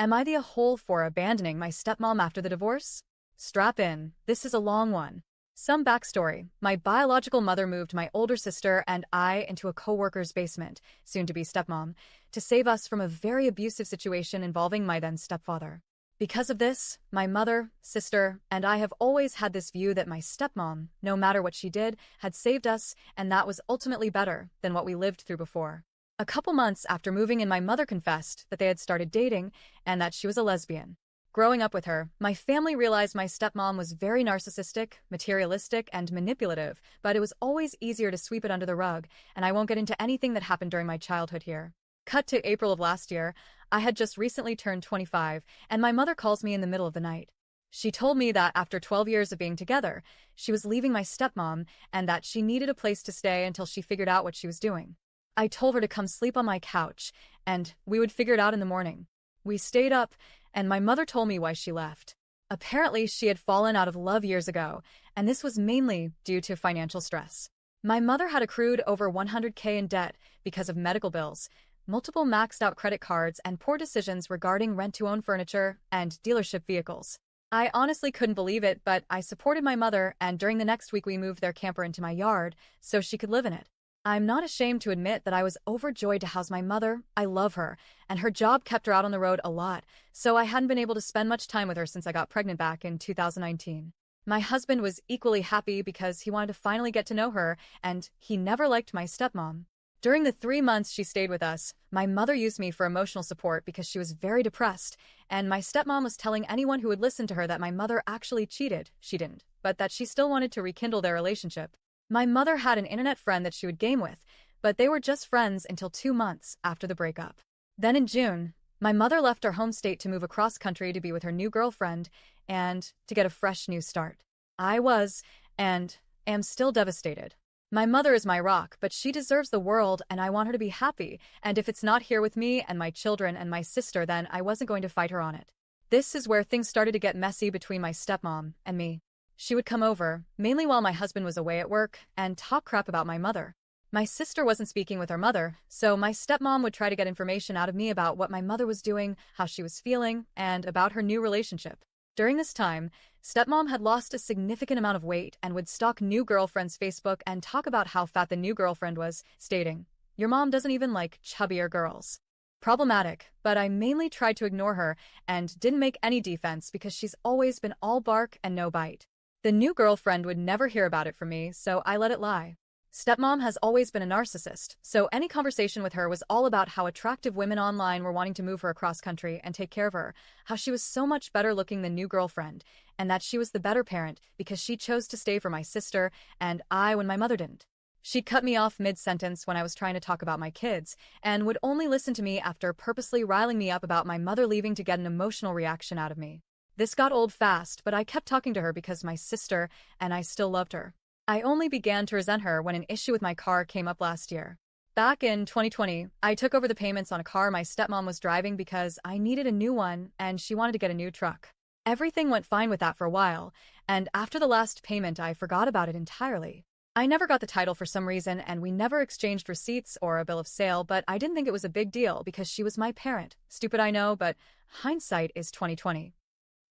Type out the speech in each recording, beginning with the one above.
Am I the a-hole for abandoning my stepmom after the divorce? Strap in, this is a long one. Some backstory. My biological mother moved my older sister and I into a coworker's basement, soon to be stepmom, to save us from a very abusive situation involving my then stepfather. Because of this, my mother, sister, and I have always had this view that my stepmom, no matter what she did, had saved us, and that was ultimately better than what we lived through before. A couple months after moving in, my mother confessed that they had started dating and that she was a lesbian. Growing up with her, my family realized my stepmom was very narcissistic, materialistic, and manipulative, but it was always easier to sweep it under the rug, and I won't get into anything that happened during my childhood here. Cut to April of last year. I had just recently turned 25, and my mother calls me in the middle of the night. She told me that after 12 years of being together, she was leaving my stepmom and that she needed a place to stay until she figured out what she was doing. I told her to come sleep on my couch, and we would figure it out in the morning. We stayed up, and my mother told me why she left. Apparently, she had fallen out of love years ago, and this was mainly due to financial stress. My mother had accrued over $100K in debt because of medical bills, multiple maxed-out credit cards, and poor decisions regarding rent-to-own furniture and dealership vehicles. I honestly couldn't believe it, but I supported my mother, and during the next week we moved their camper into my yard so she could live in it. I'm not ashamed to admit that I was overjoyed to house my mother. I love her, and her job kept her out on the road a lot, so I hadn't been able to spend much time with her since I got pregnant back in 2019. My husband was equally happy because he wanted to finally get to know her, and he never liked my stepmom. During the 3 months she stayed with us, my mother used me for emotional support because she was very depressed, and my stepmom was telling anyone who would listen to her that my mother actually cheated. She didn't, but that she still wanted to rekindle their relationship. My mother had an internet friend that she would game with, but they were just friends until 2 months after the breakup. Then in June, my mother left our home state to move across country to be with her new girlfriend and to get a fresh new start. I was, and am still devastated. My mother is my rock, but she deserves the world and I want her to be happy, and if it's not here with me and my children and my sister, then I wasn't going to fight her on it. This is where things started to get messy between my stepmom and me. She would come over, mainly while my husband was away at work, and talk crap about my mother. My sister wasn't speaking with her mother, so my stepmom would try to get information out of me about what my mother was doing, how she was feeling, and about her new relationship. During this time, stepmom had lost a significant amount of weight and would stalk new girlfriend's Facebook and talk about how fat the new girlfriend was, stating, "Your mom doesn't even like chubbier girls." Problematic, but I mainly tried to ignore her and didn't make any defense because she's always been all bark and no bite. The new girlfriend would never hear about it from me, so I let it lie. Stepmom has always been a narcissist, so any conversation with her was all about how attractive women online were wanting to move her across country and take care of her, how she was so much better looking than new girlfriend, and that she was the better parent because she chose to stay for my sister and I when my mother didn't. She'd cut me off mid-sentence when I was trying to talk about my kids, and would only listen to me after purposely riling me up about my mother leaving to get an emotional reaction out of me. This got old fast, but I kept talking to her because my sister and I still loved her. I only began to resent her when an issue with my car came up last year. Back in 2020, I took over the payments on a car my stepmom was driving because I needed a new one and she wanted to get a new truck. Everything went fine with that for a while, and after the last payment I forgot about it entirely. I never got the title for some reason and we never exchanged receipts or a bill of sale, but I didn't think it was a big deal because she was my parent. Stupid, I know, but hindsight is 2020.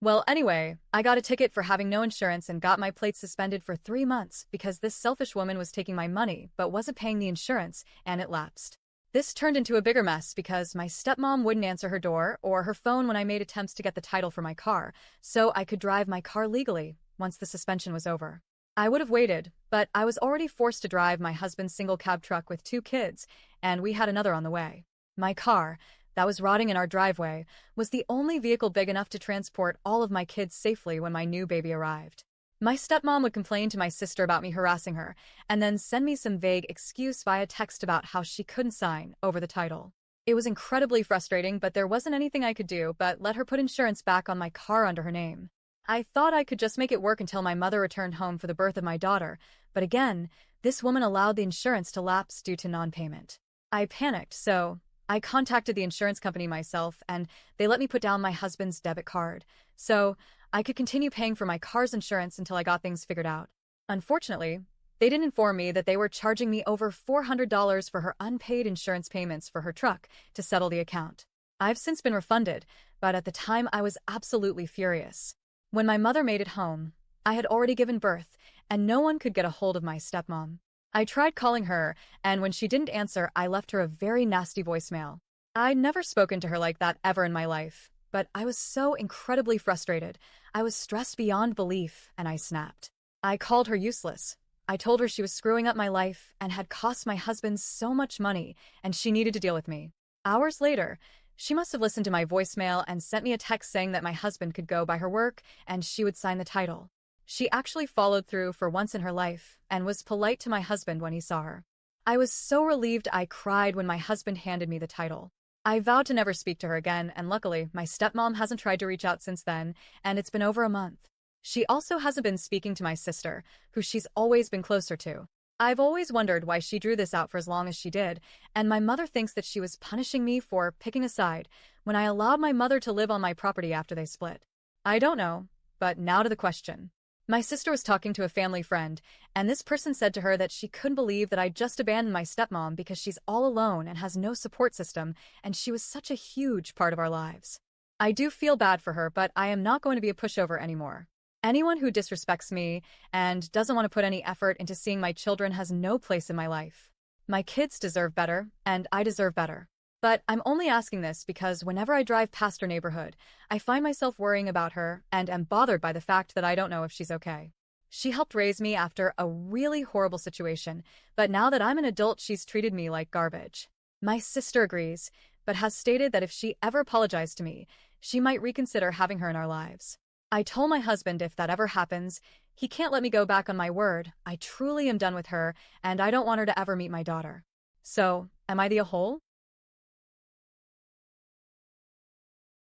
Well, anyway, I got a ticket for having no insurance and got my plates suspended for 3 months because this selfish woman was taking my money but wasn't paying the insurance, and it lapsed. This turned into a bigger mess because my stepmom wouldn't answer her door or her phone when I made attempts to get the title for my car, so I could drive my car legally once the suspension was over. I would have waited, but I was already forced to drive my husband's single cab truck with 2 kids, and we had another on the way. My car, that was rotting in our driveway, was the only vehicle big enough to transport all of my kids safely when my new baby arrived. My stepmom would complain to my sister about me harassing her, and then send me some vague excuse via text about how she couldn't sign over the title. It was incredibly frustrating, but there wasn't anything I could do but let her put insurance back on my car under her name. I thought I could just make it work until my mother returned home for the birth of my daughter, but again, this woman allowed the insurance to lapse due to non-payment. I panicked, so I contacted the insurance company myself, and they let me put down my husband's debit card, so I could continue paying for my car's insurance until I got things figured out. Unfortunately, they didn't inform me that they were charging me over $400 for her unpaid insurance payments for her truck to settle the account. I've since been refunded, but at the time I was absolutely furious. When my mother made it home, I had already given birth, and no one could get a hold of my stepmom. I tried calling her, and when she didn't answer, I left her a very nasty voicemail. I'd never spoken to her like that ever in my life, but I was so incredibly frustrated. I was stressed beyond belief, and I snapped. I called her useless. I told her she was screwing up my life and had cost my husband so much money, and she needed to deal with me. Hours later, she must have listened to my voicemail and sent me a text saying that my husband could go by her work and she would sign the title. She actually followed through for once in her life and was polite to my husband when he saw her. I was so relieved I cried when my husband handed me the title. I vowed to never speak to her again, and luckily, my stepmom hasn't tried to reach out since then, and it's been over a month. She also hasn't been speaking to my sister, who she's always been closer to. I've always wondered why she drew this out for as long as she did, and my mother thinks that she was punishing me for picking a side when I allowed my mother to live on my property after they split. I don't know, but now to the question. My sister was talking to a family friend, and this person said to her that she couldn't believe that I just abandoned my stepmom because she's all alone and has no support system, and she was such a huge part of our lives. I do feel bad for her, but I am not going to be a pushover anymore. Anyone who disrespects me and doesn't want to put any effort into seeing my children has no place in my life. My kids deserve better, and I deserve better. But I'm only asking this because whenever I drive past her neighborhood, I find myself worrying about her and am bothered by the fact that I don't know if she's okay. She helped raise me after a really horrible situation, but now that I'm an adult, she's treated me like garbage. My sister agrees, but has stated that if she ever apologized to me, she might reconsider having her in our lives. I told my husband if that ever happens, he can't let me go back on my word. I truly am done with her, and I don't want her to ever meet my daughter. So, am I the a-hole?